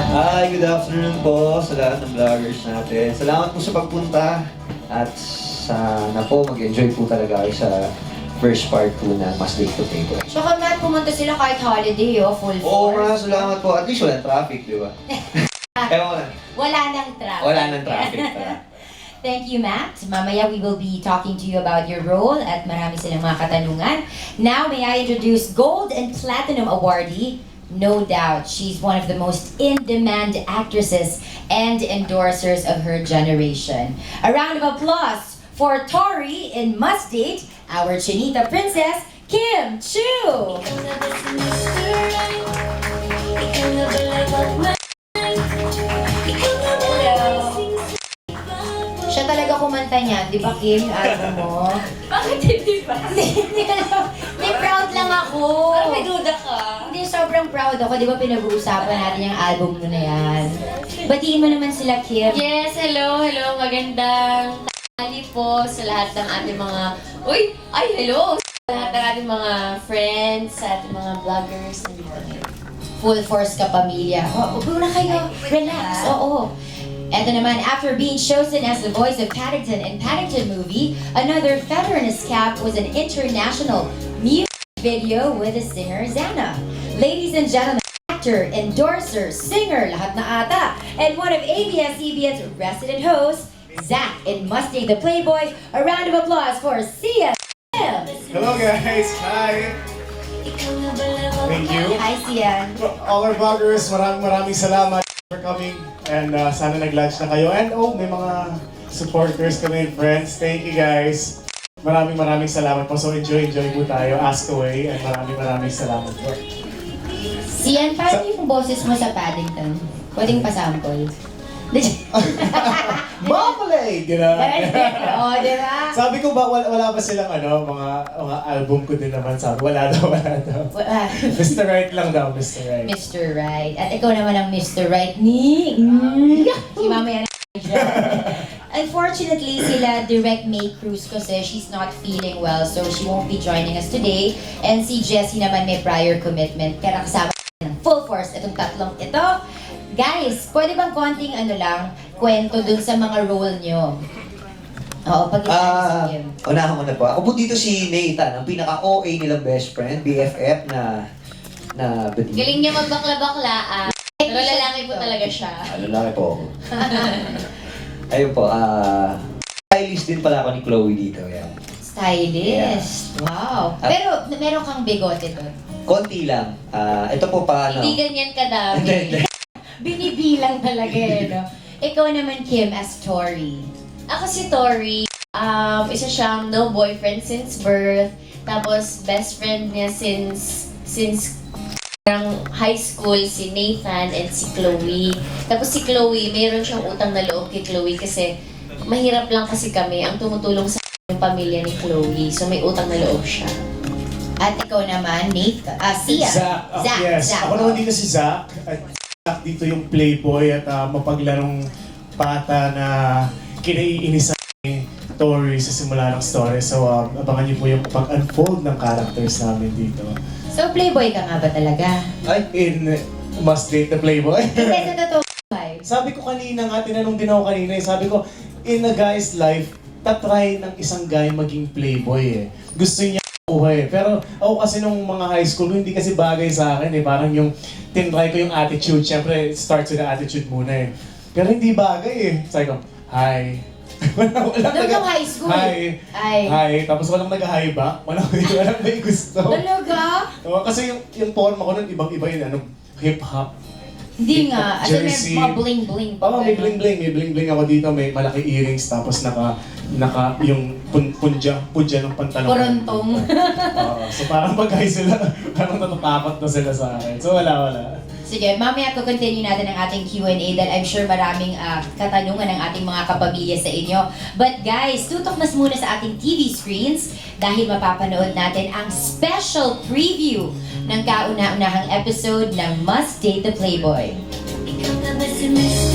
Hi, good afternoon po sa lahat ng vloggers natin. Salamat po sa pagpunta at sana po mag-enjoy po talaga kayo sa first part po ng Must Date to Playboy. Tsaka Matt, pumunta sila kahit holiday, full Oo nga, force. salamat po. At least walang traffic, di ba? Ewan ko na. Wala nang traffic. Wala nang traffic pala. Thank you, Matt. Mamaya we will be talking to you about your role at marami silang mga katanungan. Now, may I introduce Gold and Platinum awardee. No doubt, she's one of the most in-demand actresses and endorsers of her generation. A round of applause for Tori in Must Date, our Chinita princess, Kim Chu! Siya talaga kumanta niyan, di ba Kim, yung album mo? Bakit hindi ba? Hindi alam. Hindi, proud lang ako. Parang may duda ka. Hindi, sobrang proud ako. Di ba pinag-uusapan natin yung album mo na yan? Batiin mo naman sila, Kim. Yes, hello, magandang tanghali po sa lahat ng ating mga... hello! Sa lahat ng ating mga friends, sa ating mga vloggers nandito ngayon. Full force ka, pamilya. Upo na kayo. Relax. Oo. Eto naman, after being chosen as the voice of Paddington in Paddington movie, another feather in his cap was an international music video with the singer Zana. Ladies and gentlemen, actor, endorser, singer, lahat na ata, and one of ABS-CBN's resident hosts, Zach in Must Date the Playboy. A round of applause for Sia. Hello guys! Hi! Thank you. Hi, Sia. All our vloggers, maraming salamat for coming. And sana nag-lunch na kayo. And may mga supporters kami, friends. Thank you guys. Maraming salamat po. So enjoy po tayo. Ask away. And maraming salamat po. Sian, paano yung boses mo sa Paddington? Pwedeng pasample. Bubbly! Gano'n. Oo, di ba? Sabi ko ba, wala ba silang mga album ko din naman. Sabi, wala daw. Mr. Right lang daw, Mr. Right. Mr. Right. At ikaw naman ang Mr. Right ni... Si Mama yan. Unfortunately, sila Direct May Cruz kasi she's not feeling well, so she won't be joining us today. And si Jessie naman may prior commitment, kaya kasama ng full force itong tatlong ito. Guys, pwede bang konting kwento dun sa mga role nyo? Oo, pag-isang si Kim. Unahan mo na po. Ako po dito si Nathan, ang pinaka-OA nilang best friend, BFF na batiin. Galing niya magbakla-baklaan. Pero lalaki po talaga siya. Lalaki po ako. Ayun po, stylist din pala ako ni Chloe dito. Yan. Stylist. Wow. Pero meron kang bigote doon. Konti lang. Ito po pa, Hindi ganyan kadami. Hindi. Binibilang talaga no? Ikaw naman, Kim, as Tori. Ako si Tori. Isa siyang no boyfriend since birth. Tapos best friend niya since high school si Nathan and si Chloe. Tapos si Chloe, mayroon siyang utang na loob kay Chloe kasi mahirap lang kasi kami. Ang tumutulong sa yung pamilya ni Chloe. So may utang na loob siya. At ikaw naman, Nathan. Sia. Zach. Yes. Zach. Ako naman dito si Zach. At Zach dito yung playboy at mapaglarong bata na kinaiinisan ni Tori sa simula ng story. So abangan niyo po yung pag-unfold ng characters namin dito. So, playboy ka nga ba talaga? In Must Date the Playboy. Hindi, sa totoo buhay. Sabi ko kanina nga, tinanong din ako kanina, sabi ko, in a guy's life, tatry ng isang guy maging playboy Gusto niya buhay Pero ako kasi nung mga high school, hindi kasi bagay sa akin Parang yung tinry ko yung attitude, syempre it starts with the attitude muna Pero hindi bagay Sabi ko, hi. walang Nung high school? Hi. Ay. Hi. Tapos walang nag-hi back. Walang may gusto. Talaga? Kasi yung forma ko nun, ibang-iba yun, hip-hop. Hindi nga. As in, Jersey. may mga bling-bling pa. May bling-bling ako dito, may malaki earrings, tapos yung pudya ng pantalon. Kuruntong. So parang pag-hi sila, parang natatakot na sila sa akin. So wala. Sige, mamaya ko-continue natin ang ating Q&A dahil I'm sure maraming katanungan ng ating mga kapamilya sa inyo. But guys, tutok mas muna sa ating TV screens dahil mapapanood natin ang special preview ng kauna-unahang episode ng Must Date the Playboy. Ikaw na ba si Mr.